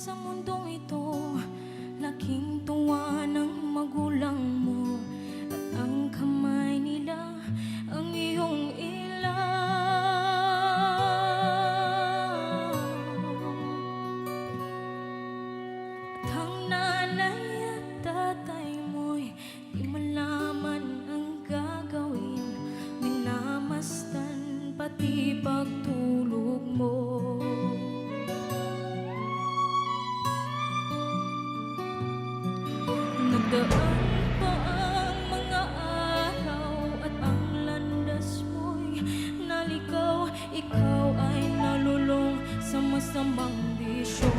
sa mundong ito, laking tuwa ng magulang mo, at ang kamay nila ang iyong ilaw. At ang nanay at tatay mo'y di malaman ang gagawin, minamasdan pati pagtulog mo. Nagdaan pa ang mga araw at ang landas mo'y naligaw. Ikaw ay nalulong sa masamang bisyo.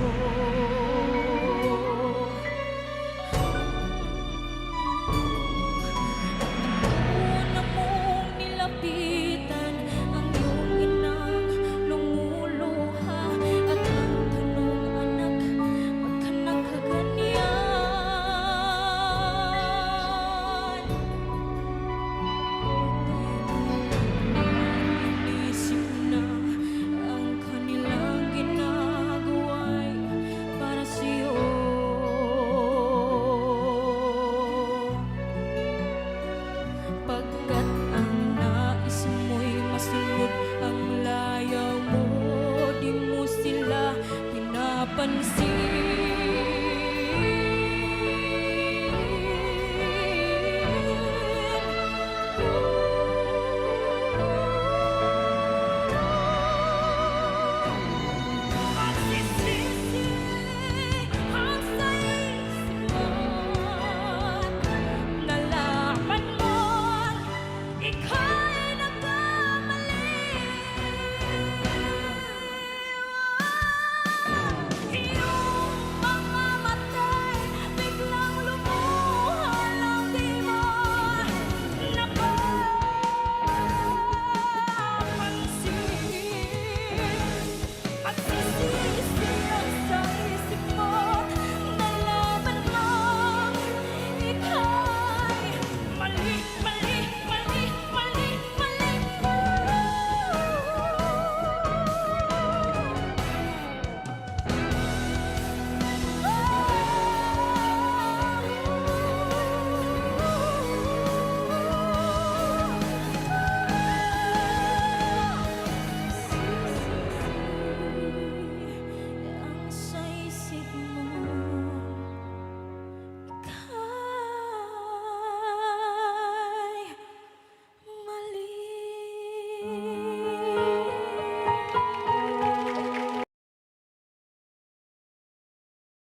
Una mong nilapitan ang iyong inang lumuluha, at ang tanong, anak, ba't ka nagkaganyan? Inisip na ang kanilang ginagawa'y para sa'yo. Pagkat ang nais mo'y masunod ang layaw mo, di mo sila pinapansin. Magsisisi ang sa isip mo, nalaman mo't ika'y nagkamali. Iyong mga mata'y biglang lumuha ng di mo napapansin. At sisisi ang sa isip mo, nalaman mong ika'y mali, mali, mali, mali, mali. Ang sa isip mo, ika'y mali.